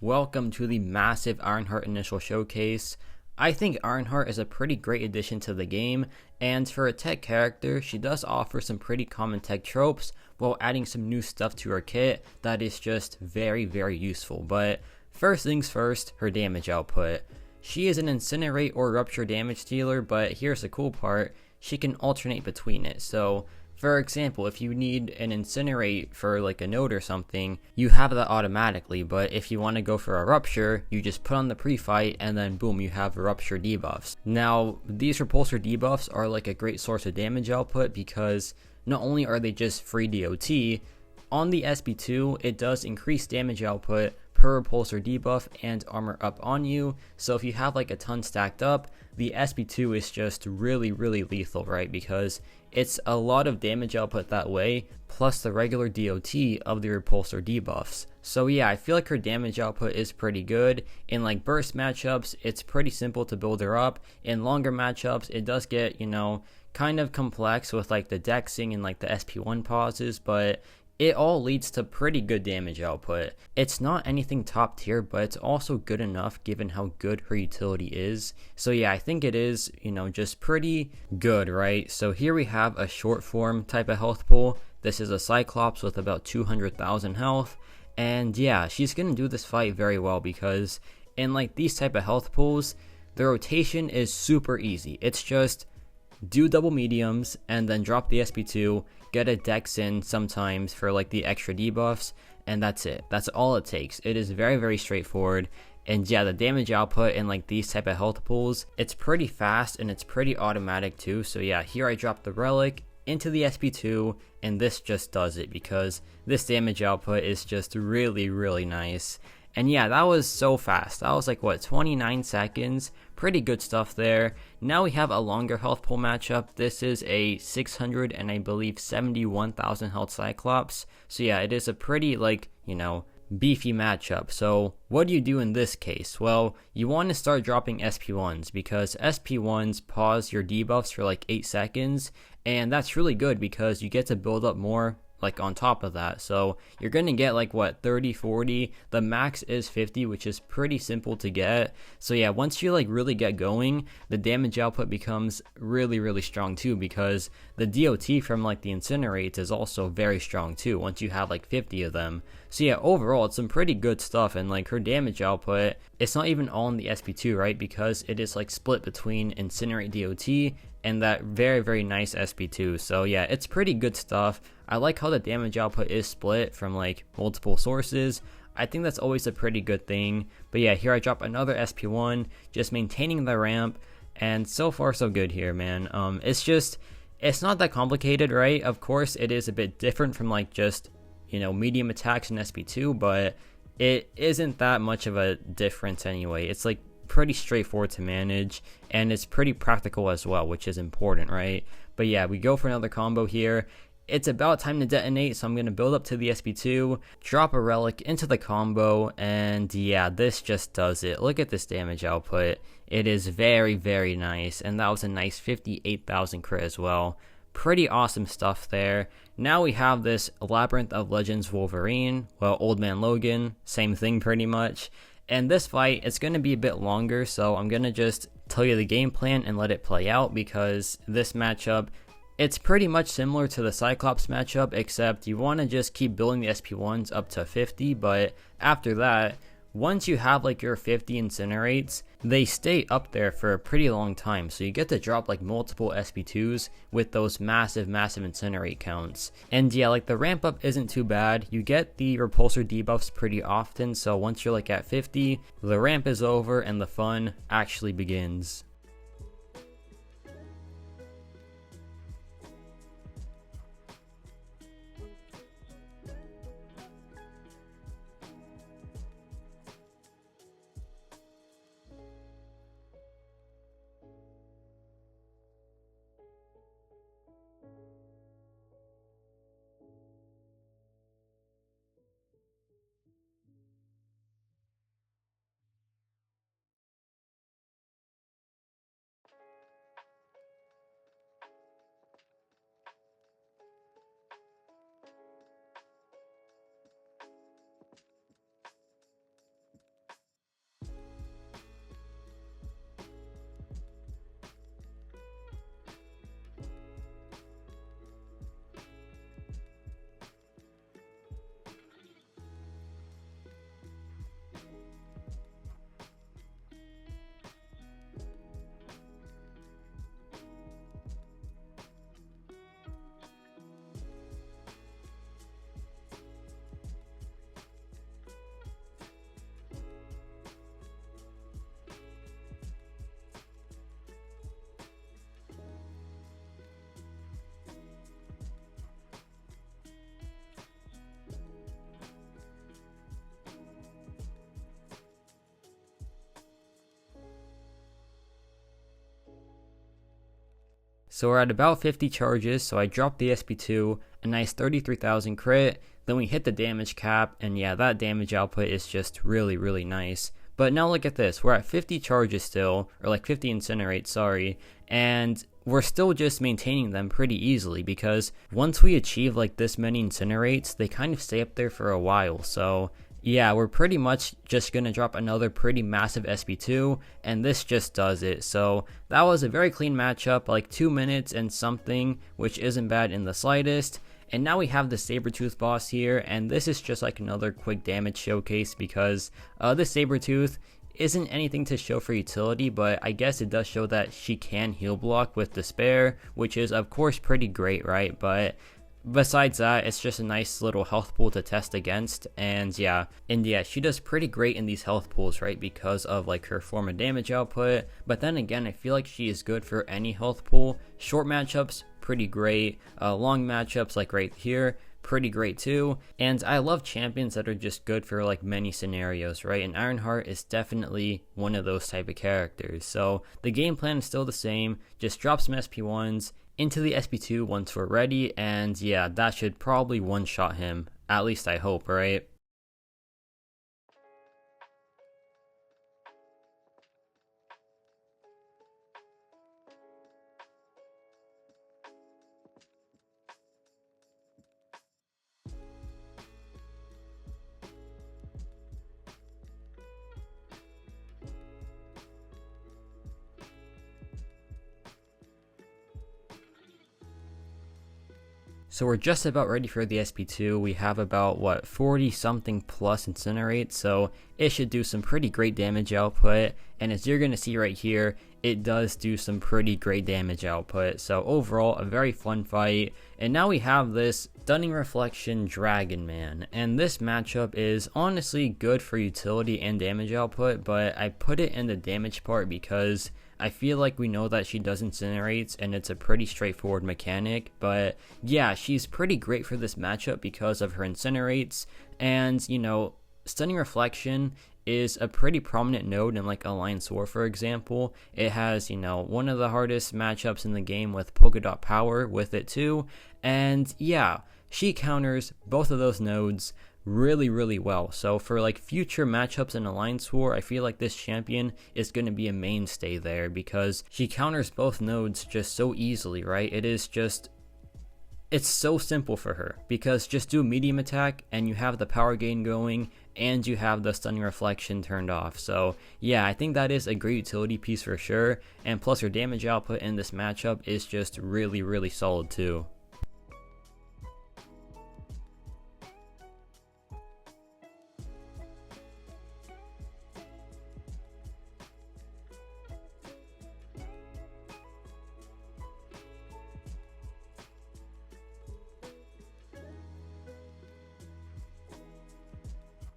welcome to the massive Ironheart initial showcase. I think Ironheart is a pretty great addition to the game, and for a tech character, she does offer some pretty common tech tropes while adding some new stuff to her kit that is just very useful. But first things first, her damage output. She is an incinerate or rupture damage dealer, but here's the cool part, she can alternate between it. So for example, if you need an incinerate for like a node or something, you have that automatically, but if you want to go for a rupture, you just put on the pre-fight and then boom, you have rupture debuffs. Now, these repulsor debuffs are like a great source of damage output because not only are they just free DOT, on the SP2, it does increase damage output per repulsor debuff and armor up on you. So if you have like a ton stacked up, the SP2 is just really lethal, right? Because it's a lot of damage output that way, plus the regular DOT of the repulsor debuffs. So yeah, I feel like her damage output is pretty good. In like burst matchups, it's pretty simple to build her up. In longer matchups, it does get, kind of complex with like the dexing and like the SP1 pauses, but it all leads to pretty good damage output. It's not anything top tier, but it's also good enough given how good her utility is. So yeah, I think it is, just pretty good, right? So here we have a short form type of health pool. This is a Cyclops with about 200,000 health. And yeah, she's gonna do this fight very well because in like these type of health pools, the rotation is super easy. It's just do double mediums and then drop the SP2, get a dex in sometimes for like the extra debuffs, and that's it. That's all it takes. It is very straightforward. And yeah, the damage output in like these type of health pools, it's pretty fast and it's pretty automatic too. So yeah, here I dropped the relic into the SP2 and this just does it because this damage output is just really nice. And yeah, that was so fast. That was like, what, 29 seconds? Pretty good stuff there. Now we have a longer health pool matchup. This is a 600 and I believe 71,000 health Cyclops. So yeah, it is a pretty beefy matchup. So what do you do in this case? Well, you want to start dropping SP1s because SP1s pause your debuffs for like 8 seconds. And that's really good because you get to build up more like on top of that. So you're gonna get like what, 30, 40, the max is 50, which is pretty simple to get. So yeah, once you like really get going, the damage output becomes really strong too because the DOT from like the incinerates is also very strong too once you have like 50 of them. So yeah, overall it's some pretty good stuff, and like her damage output, it's not even all in the SP2, right? Because it is like split between incinerate DOT and that very nice SP2. So yeah, it's pretty good stuff. I like how the damage output is split from like multiple sources. I think that's always a pretty good thing. But yeah, here I drop another SP1, just maintaining the ramp, and so far so good here, man. It's not that complicated, right? Of course it is a bit different from like just medium attacks in SP2, but it isn't that much of a difference anyway. It's like pretty straightforward to manage, and it's pretty practical as well, which is important, right? But yeah, we go for another combo here. It's about time to detonate, so I'm going to build up to the SP2, drop a relic into the combo, and yeah, this just does it. Look at this damage output. It is very nice, and that was a nice 58,000 crit as well. Pretty awesome stuff there. Now we have this Labyrinth of Legends Wolverine, well, Old Man Logan, same thing pretty much. And this fight, it's going to be a bit longer, so I'm going to just tell you the game plan and let it play out because this matchup, it's pretty much similar to the Cyclops matchup, except you want to just keep building the SP1s up to 50, but after that, once you have like your 50 incinerates, they stay up there for a pretty long time, so you get to drop like multiple SP2s with those massive incinerate counts. And yeah, like the ramp up isn't too bad. You get the repulsor debuffs pretty often, so once you're like at 50, the ramp is over and the fun actually begins. So we're at about 50 charges, so I dropped the SP2, a nice 33,000 crit, then we hit the damage cap, and yeah, that damage output is just really nice. But now look at this, we're at 50 charges still, or like 50 incinerate, sorry, and we're still just maintaining them pretty easily because once we achieve like this many incinerates, they kind of stay up there for a while. So yeah, we're pretty much just gonna drop another pretty massive SP2, and this just does it. So that was a very clean matchup, like 2 minutes and something, which isn't bad in the slightest. And now we have the Sabertooth boss here, and this is just like another quick damage showcase because this Sabertooth isn't anything to show for utility, but I guess it does show that she can heal block with Despair, which is of course pretty great, right? But besides that, it's just a nice little health pool to test against, and yeah, she does pretty great in these health pools, right, because of like her form of damage output. But then again, I feel like she is good for any health pool. Short matchups, pretty great. Long matchups, like right here, pretty great too. And I love champions that are just good for like many scenarios, right? And Ironheart is definitely one of those type of characters. So the game plan is still the same, just drop some SP1s into the SP2 once we're ready, and yeah, that should probably one-shot him, at least I hope, right? So we're just about ready for the SP2. We have about, what, 40 something plus incinerate, so it should do some pretty great damage output. And as you're going to see right here, it does do some pretty great damage output. So overall, a very fun fight. And now we have this Stunning Reflection Dragon Man, and this matchup is honestly good for utility and damage output, but I put it in the damage part because I feel like we know that she does incinerates and it's a pretty straightforward mechanic. But yeah, she's pretty great for this matchup because of her incinerates, and you know, Stunning Reflection is a pretty prominent node in like Alliance War, for example. It has, you know, one of the hardest matchups in the game with Polka Dot Power with it too, and yeah, she counters both of those nodes really well. So for like future matchups in Alliance War, I feel like this champion is going to be a mainstay there because she counters both nodes just so easily, right? It's so simple for her because just do medium attack and you have the power gain going and you have the Stunning Reflection turned off. So yeah, I think that is a great utility piece for sure, and plus her damage output in this matchup is just really solid too.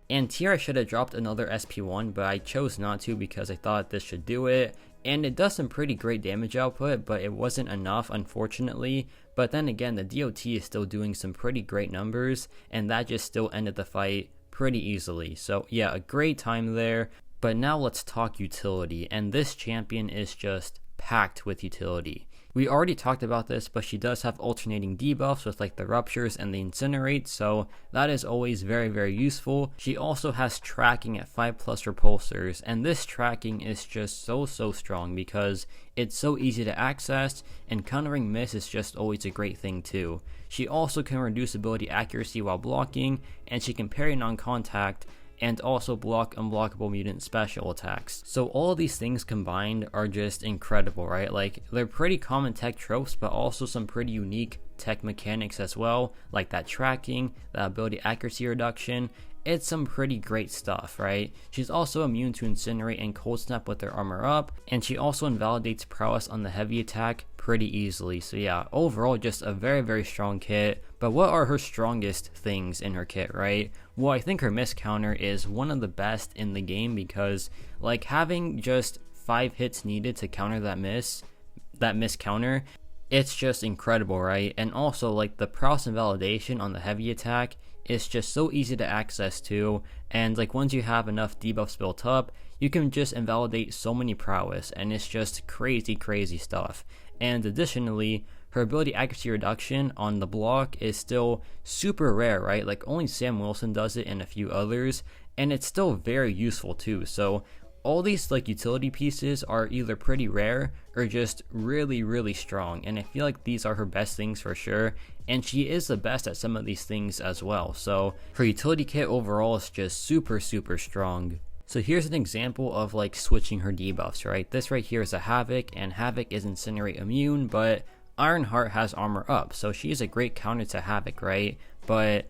And here I should have dropped another SP1, but I chose not to because I thought this should do it. And it does some pretty great damage output, but it wasn't enough, unfortunately. But then again, the DOT is still doing some pretty great numbers, and that just still ended the fight pretty easily. So yeah, a great time there. But now let's talk utility, and this champion is just packed with utility. We already talked about this, but she does have alternating debuffs with like the ruptures and the incinerate, so that is always very useful. She also has tracking at 5+ repulsors, and this tracking is just so strong because it's so easy to access, and countering miss is just always a great thing too. She also can reduce ability accuracy while blocking, and she can parry non-contact and also block unblockable mutant special attacks. So all of these things combined are just incredible, right? Like, they're pretty common tech tropes, but also some pretty unique tech mechanics as well, like that tracking, the ability accuracy reduction. It's some pretty great stuff, right? She's also immune to Incinerate and Cold Snap with her armor up, and she also invalidates prowess on the heavy attack pretty easily. So yeah, overall just a very strong kit. But what are her strongest things in her kit, right? Well, I think her miss counter is one of the best in the game because like having just 5 hits needed to counter that miss counter, it's just incredible, right? And also like the prowess invalidation on the heavy attack is just so easy to access to, and like once you have enough debuffs built up, you can just invalidate so many prowess, and it's just crazy stuff. And additionally, her ability accuracy reduction on the block is still super rare, right? Like only Sam Wilson does it and a few others, and it's still very useful too. So all these like utility pieces are either pretty rare or just really strong, and I feel like these are her best things for sure, and she is the best at some of these things as well. So her utility kit overall is just super strong. So here's an example of like switching her debuffs, right? This right here is a Havoc, and Havoc is Incinerate immune, but Ironheart has armor up, so she is a great counter to Havoc, right? But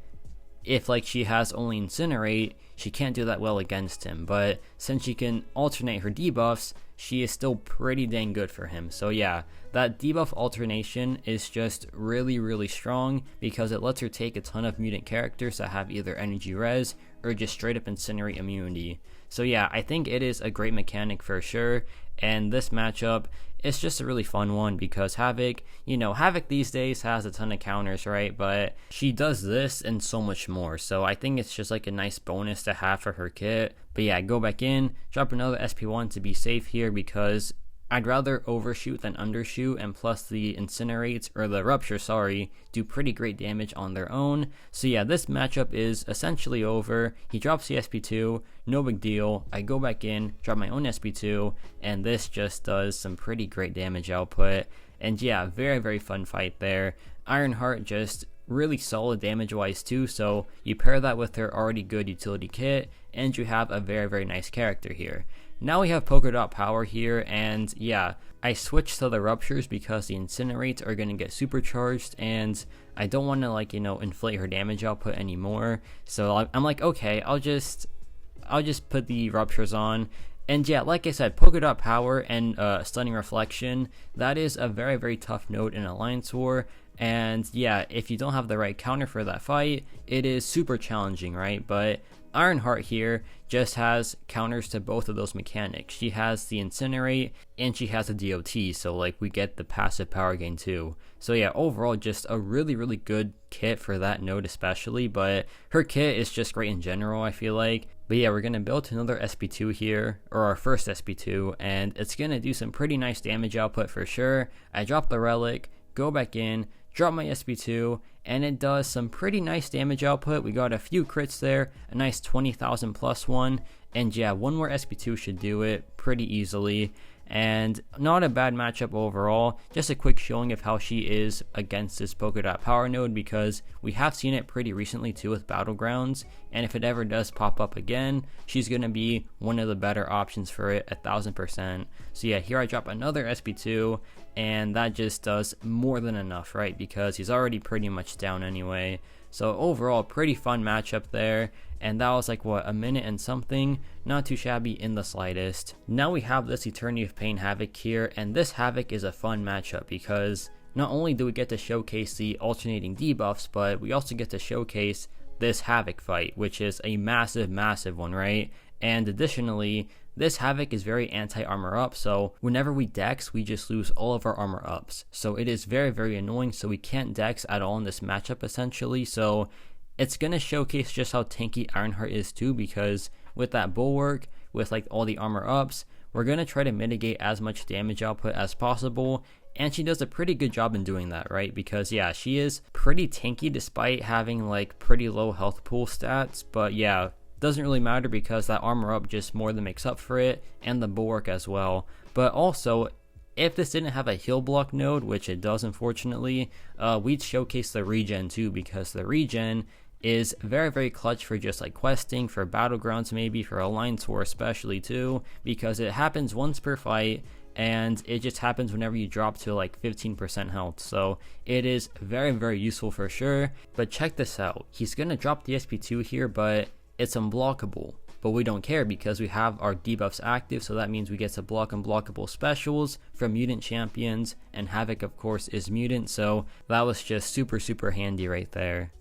if like she has only Incinerate, she can't do that well against him. But since she can alternate her debuffs, she is still pretty dang good for him. So yeah, that debuff alternation is just really strong because it lets her take a ton of mutant characters that have either energy res or just straight up Incinerate immunity. So yeah, I think it is a great mechanic for sure, and this matchup is just a really fun one because Havoc, you know, Havoc these days has a ton of counters, right? But she does this and so much more. So I think it's just like a nice bonus to have for her kit. But yeah, go back in, drop another SP1 to be safe here because I'd rather overshoot than undershoot, and plus the Incinerates, or the Rupture, sorry, do pretty great damage on their own. So yeah, this matchup is essentially over. He drops the SP2, no big deal. I go back in, drop my own SP2, and this just does some pretty great damage output. And yeah, very fun fight there. Ironheart just really solid damage wise too, so you pair that with her already good utility kit, and you have a very nice character here. Now we have Polka Dot Power here, and yeah, I switched to the Ruptures because the Incinerates are going to get supercharged, and I don't want to like, you know, inflate her damage output anymore. So I'm like, okay, I'll just put the Ruptures on. And yeah, like I said, Polka Dot Power and Stunning Reflection, that is a very tough node in Alliance War. And yeah, if you don't have the right counter for that fight, it is super challenging, right? But Ironheart here just has counters to both of those mechanics. She has the Incinerate and she has a DOT, so like we get the passive power gain too. So yeah, overall just a really good kit for that node especially, but her kit is just great in general, I feel like. But yeah, we're going to build another SP2 here, or our first SP2, and it's going to do some pretty nice damage output for sure. I drop the Relic, go back in, drop my SP2, and it does some pretty nice damage output. We got a few crits there, a nice 20,000 plus one, and yeah, one more SP2 should do it pretty easily. And not a bad matchup overall. Just a quick showing of how she is against this Polka Dot Power node, because we have seen it pretty recently too with Battlegrounds, and if it ever does pop up again, she's going to be one of the better options for it, 1000%. So yeah, here I drop another SP2, and that just does more than enough, right? Because he's already pretty much down anyway. So overall, pretty fun matchup there. And that was like, what, a minute and something? Not too shabby in the slightest. Now we have this Eternity of Pain Havoc here, and this Havoc is a fun matchup because not only do we get to showcase the alternating debuffs, but we also get to showcase this Havoc fight, which is a massive one, right? And additionally, this Havoc is very anti-armor up, so whenever we dex, we just lose all of our armor ups. So it is very annoying, so we can't dex at all in this matchup essentially. So it's going to showcase just how tanky Ironheart is too, because with that Bulwark, with like all the armor ups, we're going to try to mitigate as much damage output as possible. And she does a pretty good job in doing that, right? Because yeah, she is pretty tanky despite having like pretty low health pool stats. But yeah, doesn't really matter because that armor up just more than makes up for it, and the Bulwark as well. But also, if this didn't have a heal block node, which it does unfortunately, we'd showcase the regen too, because the regen is very clutch for just like questing, for Battlegrounds maybe, for Alliance War especially too, because it happens once per fight, and it just happens whenever you drop to like 15% health. So it is very useful for sure. But check this out, he's gonna drop the SP2 here, but it's unblockable. But we don't care because we have our debuffs active, so that means we get to block unblockable specials from mutant champions, and Havoc of course is mutant, so that was just super handy right there.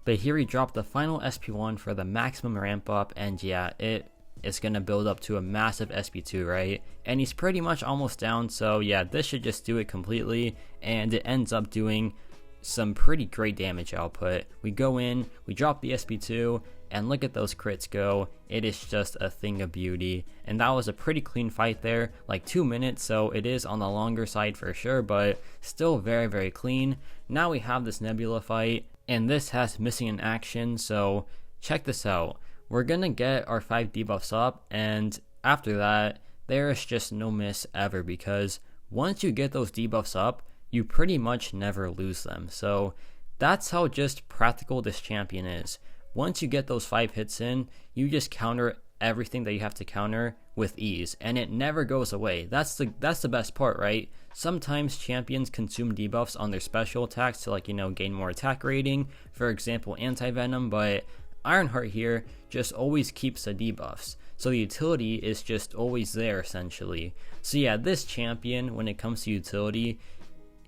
But here he dropped the final SP1 for the maximum ramp up, and yeah, it is going to build up to a massive SP2, right? And he's pretty much almost down, so yeah, this should just do it completely, and it ends up doing some pretty great damage output. We go in, we drop the SP2, and look at those crits go. It is just a thing of beauty. And that was a pretty clean fight there, like 2 minutes, so it is on the longer side for sure, but still very, very clean. Now we have this Nebula fight, and this has missing in action, so check this out. We're gonna get our 5 debuffs up, and after that, there is just no miss ever, because once you get those debuffs up, you pretty much never lose them. So that's how just practical this champion is. Once you get those 5 hits in, you just counter everything that you have to counter with ease, and it never goes away. That's the best part, right? Sometimes champions consume debuffs on their special attacks to, like, gain more attack rating, for example anti-venom, but Ironheart here just always keeps the debuffs, so the utility is just always there essentially. So yeah, this champion, when it comes to utility,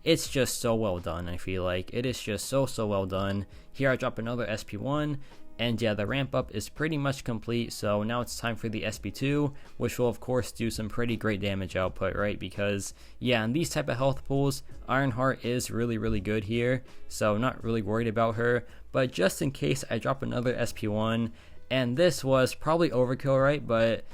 it's just so well done. I feel like it is just so well done. Here I drop another SP1, and yeah, the ramp up is pretty much complete, so now it's time for the SP2, which will of course do some pretty great damage output, right? Because yeah, in these type of health pools, Ironheart is really good here, so not really worried about her. But just in case, I drop another SP1, and this was probably overkill, right? But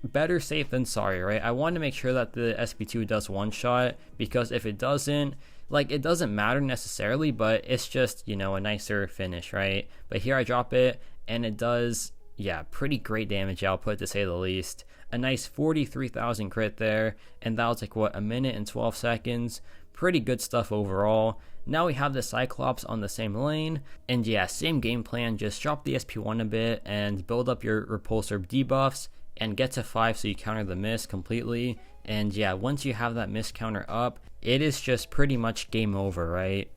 better safe than sorry, right? I want to make sure that the SP2 does one shot, because if it doesn't, like, it doesn't matter necessarily, but it's just, a nicer finish, right? But here I drop it, and it does, yeah, pretty great damage output to say the least. A nice 43,000 crit there, and that was like, what, a minute and 12 seconds? Pretty good stuff overall. Now we have the Cyclops on the same lane, and yeah, same game plan, just drop the SP1 a bit and build up your repulsor debuffs and get to 5 so you counter the miss completely. And yeah, once you have that miss counter up, it is just pretty much game over, right?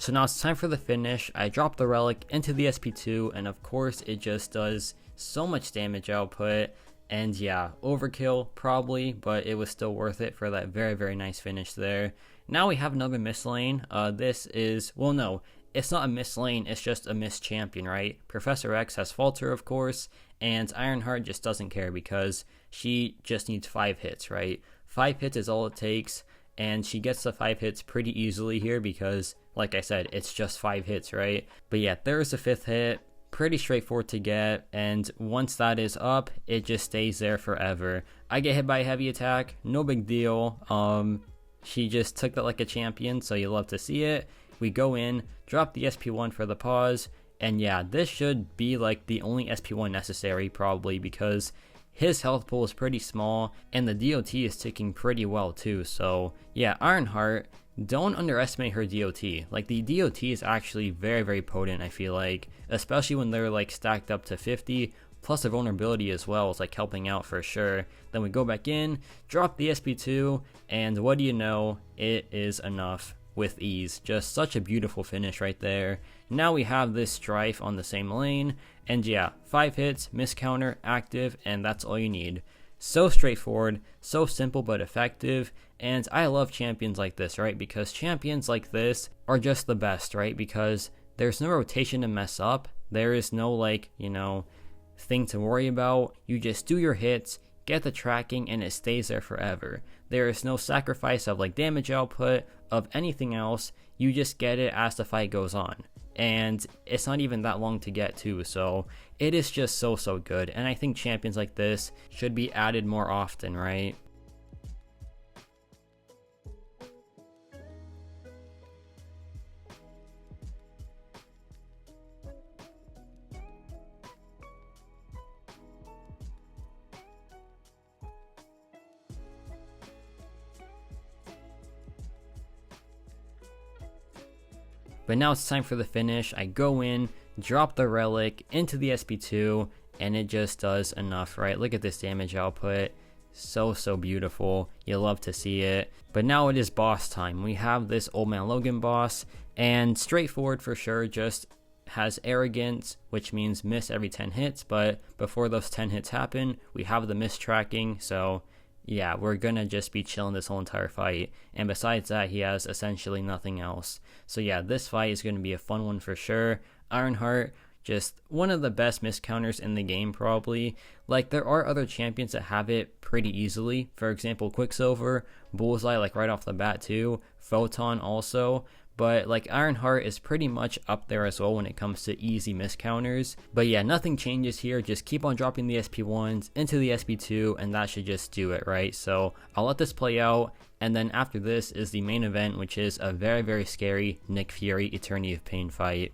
So now it's time for the finish. I drop the relic into the SP2, and of course it just does so much damage output. And yeah, overkill probably, but it was still worth it for that very nice finish there. Now we have another miss lane. This is, well, no, it's not a miss lane, it's just a miss champion, right? Professor X has Falter, of course, and Ironheart just doesn't care because she just needs 5 hits, right? 5 hits is all it takes, and she gets the 5 hits pretty easily here because, like I said, it's just 5 hits, right? But yeah, there's the 5th hit. Pretty straightforward to get, and once that is up, it just stays there forever. I get hit by a heavy attack, no big deal. She just took that like a champion, so you love to see it. We go in, drop the SP1 for the pause, and yeah, this should be like the only SP1 necessary probably, because his health pool is pretty small, and the DOT is ticking pretty well too. So yeah, Ironheart, don't underestimate her DOT. Like, the DOT is actually very potent, I feel like, especially when they're like stacked up to 50, plus the vulnerability as well is like helping out for sure. Then we go back in, drop the SP2, and what do you know, it is enough with ease. Just such a beautiful finish right there. Now we have this Strife on the same lane, and yeah, 5 hits, miss counter, active, and that's all you need. So straightforward, so simple but effective, and I love champions like this, right? Because champions like this are just the best, right? Because there's no rotation to mess up, there is no like, thing to worry about. You just do your hits, get the tracking, and it stays there forever. There is no sacrifice of like damage output, of anything else, you just get it as the fight goes on. And it's not even that long to get to, so it is just so good. And I think champions like this should be added more often, right? But now it's time for the finish. I go in, drop the relic into the SP2, and it just does enough, right? Look at this damage output. So beautiful. You love to see it. But now it is boss time. We have this Old Man Logan boss, and straightforward for sure, just has arrogance, which means miss every 10 hits, but before those 10 hits happen, we have the miss tracking, so yeah, we're gonna just be chilling this whole entire fight. And besides that, he has essentially nothing else. So yeah, this fight is gonna be a fun one for sure. Ironheart, just one of the best miss counters in the game probably. Like, there are other champions that have it pretty easily. For example, Quicksilver, Bullseye, like right off the bat too, Photon also. But like, Ironheart is pretty much up there as well when it comes to easy miss counters. But yeah, nothing changes here. Just keep on dropping the SP1s into the SP2 and that should just do it, right? So I'll let this play out. And then after this is the main event, which is a very scary Nick Fury Eternity of Pain fight.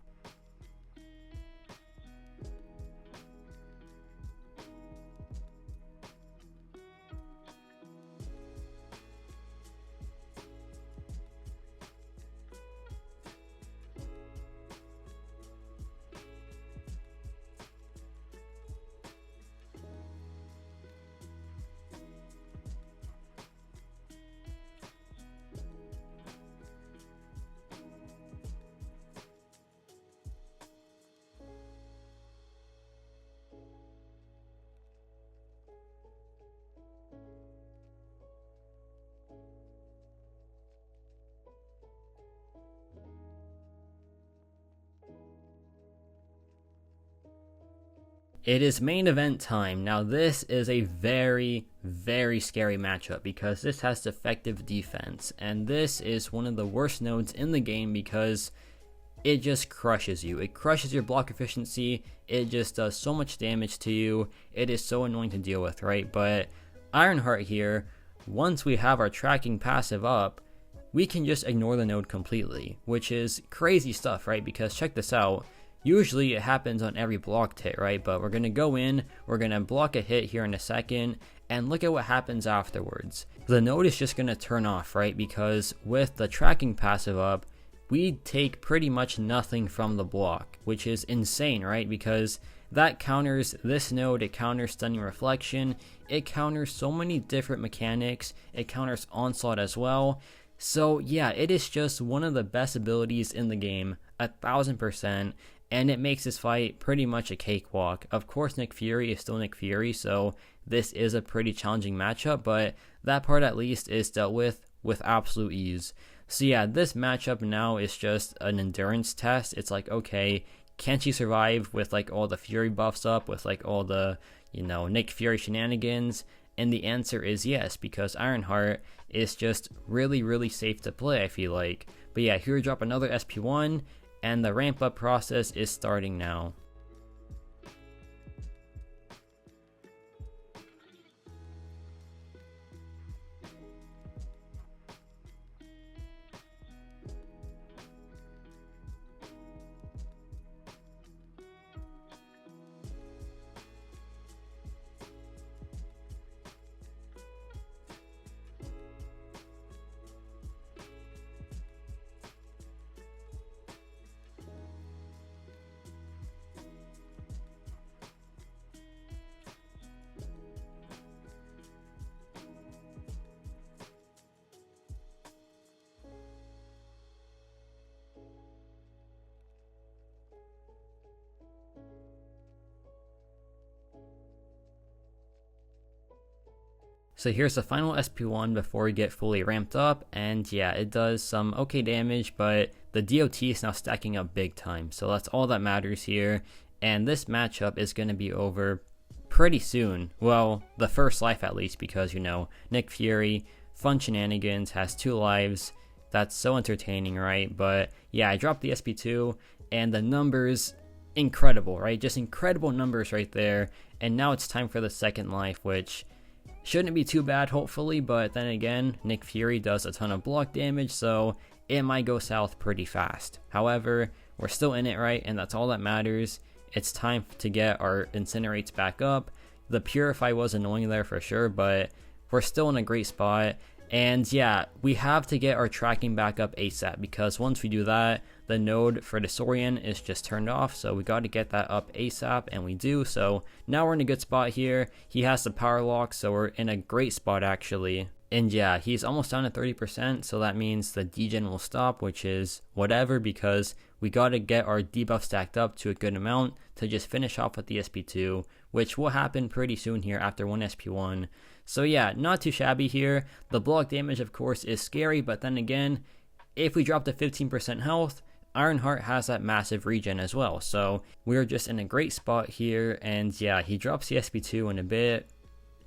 It is main event time. Now this is a very scary matchup because this has effective defense, and this is one of the worst nodes in the game because it just crushes you. It crushes your block efficiency. It just does so much damage to you. It is so annoying to deal with, right? But Ironheart here, once we have our tracking passive up, we can just ignore the node completely, which is crazy stuff, right? Because check this out. Usually it happens on every blocked hit, right? But we're going to go in, we're going to block a hit here in a second, and look at what happens afterwards. The node is just going to turn off, right? Because with the tracking passive up, we take pretty much nothing from the block, which is insane, right? Because that counters this node, it counters stunning reflection, it counters so many different mechanics, it counters onslaught as well. So yeah, it is just one of the best abilities in the game, 1000%. And it makes this fight pretty much a cakewalk. Of course, Nick Fury is still Nick Fury, so this is a pretty challenging matchup, but that part at least is dealt with absolute ease. So yeah, this matchup now is just an endurance test. It's like, okay, can she survive with like all the Fury buffs up, with like all the, you know, Nick Fury shenanigans? And the answer is yes, because Ironheart is just really safe to play, I feel like. But yeah, here we drop another SP1, and the ramp up process is starting now. So here's the final SP1 before we get fully ramped up, and yeah, it does some okay damage, but the DOT is now stacking up big time, so that's all that matters here, and this matchup is going to be over pretty soon. Well, the first life at least, because, you know, Nick Fury, fun shenanigans, has 2 lives, that's so entertaining, right? But yeah, I dropped the SP2, and the numbers, incredible, right? Just incredible numbers right there, and now it's time for the second life, which shouldn't be too bad, hopefully, but then again, Nick Fury does a ton of block damage, so it might go south pretty fast. However, we're still in it, right? And that's all that matters. It's time to get our incinerates back up. The Purify was annoying there for sure, but we're still in a great spot. And yeah, we have to get our tracking back up ASAP, because once we do that, the node for the Saurian is just turned off, so we got to get that up ASAP, and we do. So now we're in a good spot here. He has the power lock, so we're in a great spot actually. And yeah, he's almost down to 30%, so that means the degen will stop, which is whatever, because we got to get our debuff stacked up to a good amount to just finish off with the SP2, which will happen pretty soon here after 1 SP1. So yeah, not too shabby here. The block damage, of course, is scary, but then again, if we drop to 15% health, Ironheart has that massive regen as well. So we're just in a great spot here, and yeah, he drops the SP2 in a bit.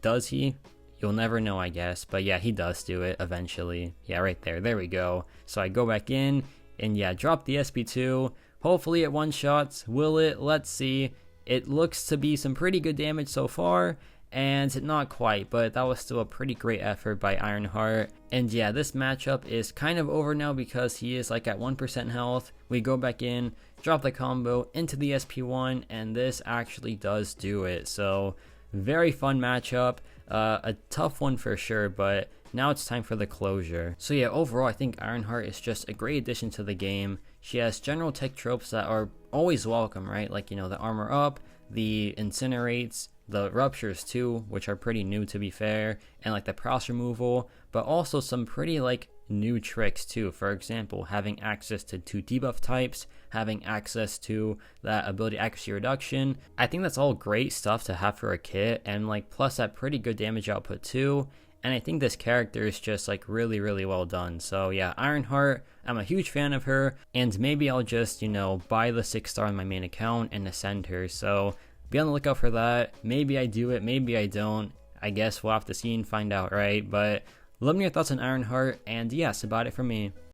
Does he? You'll never know, I guess. But yeah, he does do it eventually. Yeah, right there. There we go. So I go back in and yeah, drop the SP2. Hopefully it one-shots. Will it? Let's see. It looks to be some pretty good damage so far. And not quite, but that was still a pretty great effort by Ironheart. And yeah, this matchup is kind of over now because he is like at 1% health. We go back in, drop the combo into the SP1, and this actually does do it. So very fun matchup. A tough one for sure, but now it's time for the closure. So yeah, overall I think Ironheart is just a great addition to the game. She has general tech tropes that are always welcome, right? Like, you know, the armor up, the incinerates, the ruptures too, which are pretty new to be fair, and like the prouse removal, but also some pretty like new tricks too. For example, having access to 2 debuff types, having access to that ability accuracy reduction. I think that's all great stuff to have for a kit, and like plus that pretty good damage output too. And I think this character is just like really, really well done. So yeah, Ironheart, I'm a huge fan of her, and maybe I'll just, you know, buy the 6-star on my main account and ascend her. So be on the lookout for that. Maybe I do it, maybe I don't. I guess we'll have to see and find out, right? But let me know your thoughts on Ironheart, and yeah, that's about it for me.